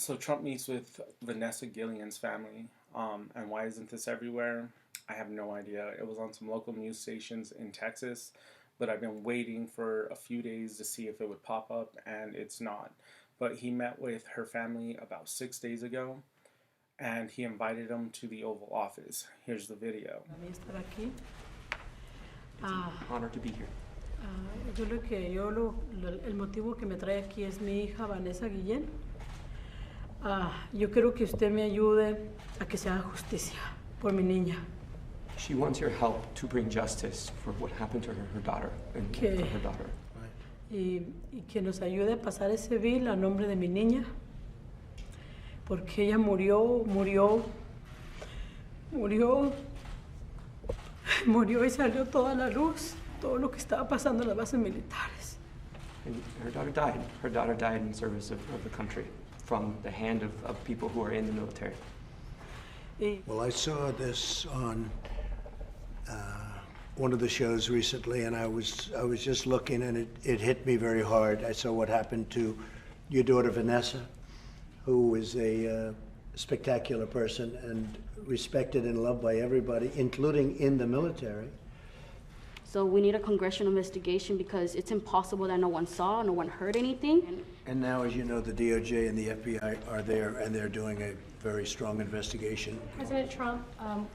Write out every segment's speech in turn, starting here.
So Trump meets with Vanessa Guillen's family. And why isn't this everywhere? I have no idea. It was on some local news stations in Texas, but I've been waiting for a few days to see if it would pop up, and it's not. But he met with her family about 6 days ago, and he invited them to the Oval Office. Here's the video. It's an honor to be here. El motivo que me trae aquí es mi hija Vanessa Guillen. Yo quiero que usted me ayude a que se haga justicia por mi niña. She wants your help to bring justice for what happened to her daughter, and for her daughter. Y que nos ayude a pasar ese bill a nombre de mi niña, porque ella murió y salió toda la luz, todo lo que estaba pasando en las bases militares. And her daughter died. Her daughter died in service of the country from the hand of people who are in the military. Well, I saw this on one of the shows recently, and I was just looking, and it hit me very hard. I saw what happened to your daughter Vanessa, who is a spectacular person and respected and loved by everybody, including in the military. So we need a congressional investigation because it's impossible that no one saw, no one heard anything. And now, as you know, the DOJ and the FBI are there, and they're doing a very strong investigation. President Trump,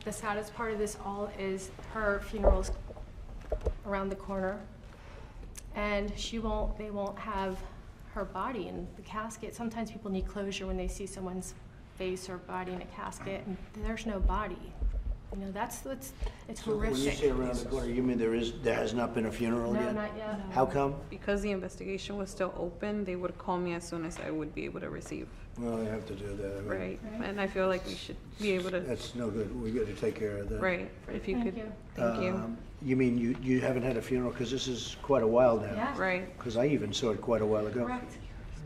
the saddest part of this all is her funeral's around the corner, and they won't have her body in the casket. Sometimes people need closure when they see someone's face or body in a casket, and there's no body. You know, it's horrific. When you say around the corner, you mean there has not been a funeral yet? No, not yet. No. How come? Because the investigation was still open, they would call me as soon as I would be able to receive. Well, they have to do that. I mean, Right, and I feel like we should be able to. That's no good. We got to take care of that. Right, if you Thank could. you. Thank you. You mean you haven't had a funeral, because this is quite a while now? Yeah. Right, Because I even saw it quite a while ago. Correct.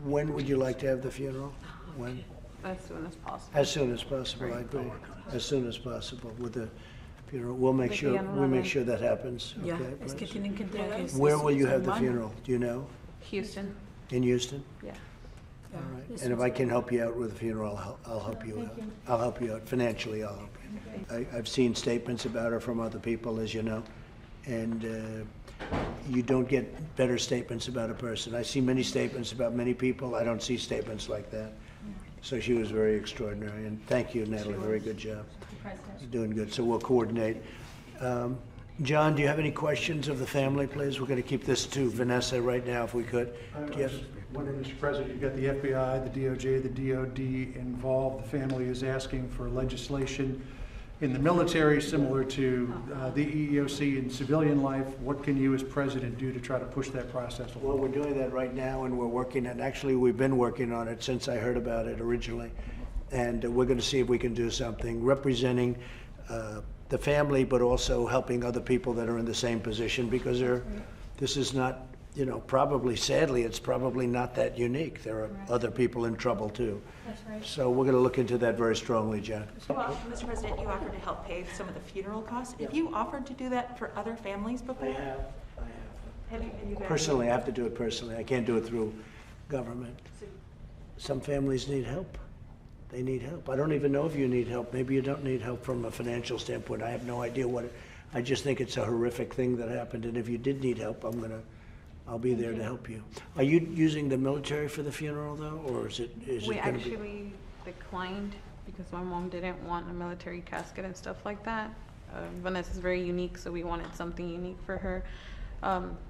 When would you like to have the funeral? When? as soon as possible. As soon as possible, I agree. As soon as possible with the funeral. We'll make sure that happens. Ya, Okay, es que please? tienen que entregar. Where will you have the funeral? Do you know? Houston, In Houston? yeah. All right. And if I can help you out with the funeral, I'll help you out. I'll help you out. Financially, I'll help you. I've seen statements about her from other people, as you know, and you don't get better statements about a person. I see many statements about many people. I don't see statements like that. So she was very extraordinary, and thank you, Natalie. Very good job. You're doing good. So we'll coordinate. John, do you have any questions of the family, please? We're going to keep this to Vanessa right now, if we could. Do you have- One thing, Mr. President, you've got the FBI, the DOJ, the DOD involved. The family is asking for legislation in the military similar to the EEOC in civilian life. What can you as president do to try to push that process Well, along? we're doing that right now, and we're working, and actually, we've been working on it since I heard about it originally. And we're going to see if we can do something representing the family, but also helping other people that are in the same position, because this is not, probably, sadly, it's probably not that unique. There are other people in trouble, too. That's right. So we're going to look into that very strongly, John. Well, Mr. President, you offered to help pay some of the funeral costs. Have you offered to do that for other families before? I have. Have you guys? Personally, I have to do it personally. I can't do it through government. Some families need help. They need help. I don't even know if you need help. Maybe you don't need help from a financial standpoint. I have no idea I just think it's a horrific thing that happened, and if you did need help, I'll be there to help you. Are you using the military for the funeral, though, or is it We going to be? actually declined because my mom didn't want a military casket and stuff like that. Vanessa's very unique, so we wanted something unique for her.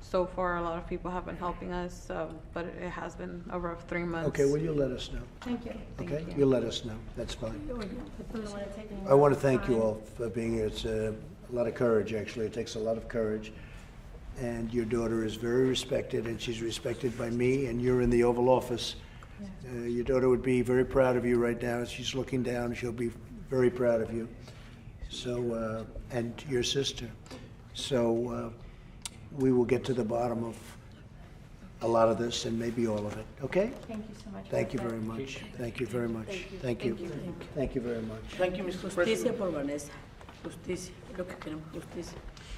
So far, a lot of people have been helping us, but it has been a rough 3 months. Okay, well, you'll let us know. Thank you. Okay, you'll let us know. That's fine. I don't want to take any I more want to thank you time. all for being here. It's a lot of courage, actually. It takes a lot of courage. And your daughter is very respected, and she's respected by me, and you're in the Oval Office. Your daughter would be very proud of you right now. She's looking down. She'll be very proud of you. So, and your sister. So, we will get to the bottom of a lot of this, and maybe all of it. Okay? Thank you so much. Thank you very much. Thank you very much. Thank you. Thank you very much. Thank you, Mr. President. Justicia por Vanessa. Justicia. Lo que queremos, justicia.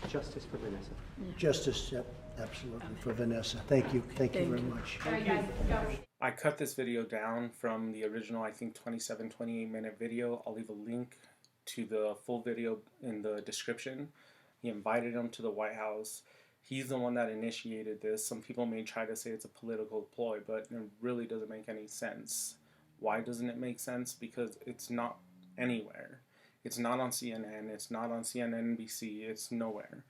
Justice for Vanessa. Justice, yep, absolutely, for Vanessa. Thank you very much. I cut this video down from the original, I think, 27, 28-minute video. I'll leave a link to the full video in the description. He invited him to the White House. He's the one that initiated this. Some people may try to say it's a political ploy, but it really doesn't make any sense. Why doesn't it make sense? Because it's not anywhere. It's not on CNN. It's not on NBC. It's nowhere.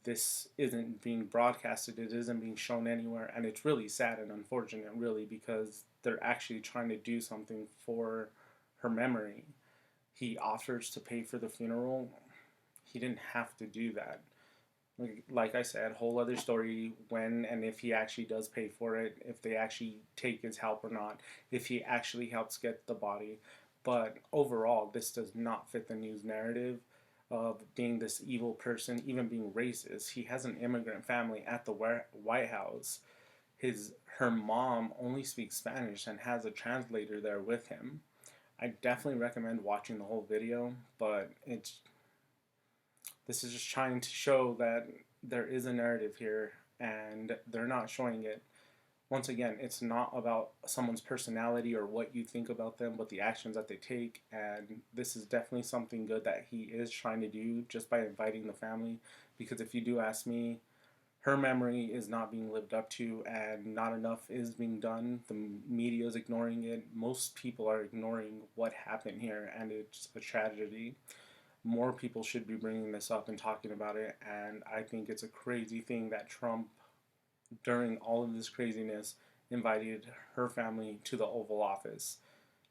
This isn't being broadcasted. It isn't being shown anywhere. And it's really sad and unfortunate, really, because they're actually trying to do something for her memory. He offers to pay for the funeral. He didn't have to do that. Like I said, whole other story when and if he actually does pay for it, if they actually take his help or not, if he actually helps get the body. But overall, this does not fit the news narrative of being this evil person, even being racist. He has an immigrant family at the White House. Her mom only speaks Spanish and has a translator there with him. I definitely recommend watching the whole video, but this is just trying to show that there is a narrative here and they're not showing it. Once again, it's not about someone's personality or what you think about them, but the actions that they take. And this is definitely something good that he is trying to do just by inviting the family. Because if you do ask me, her memory is not being lived up to and not enough is being done. The media is ignoring it. Most people are ignoring what happened here, and it's a tragedy. More people should be bringing this up and talking about it, and I think it's a crazy thing that Trump, during all of this craziness, invited her family to the Oval Office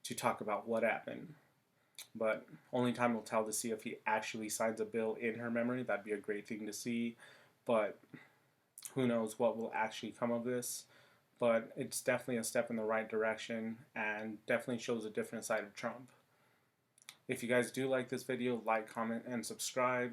to talk about what happened. But only time will tell to see if he actually signs a bill in her memory. That'd be a great thing to see, but who knows what will actually come of this. But it's definitely a step in the right direction and definitely shows a different side of Trump. If you guys do like this video, like, comment, and subscribe.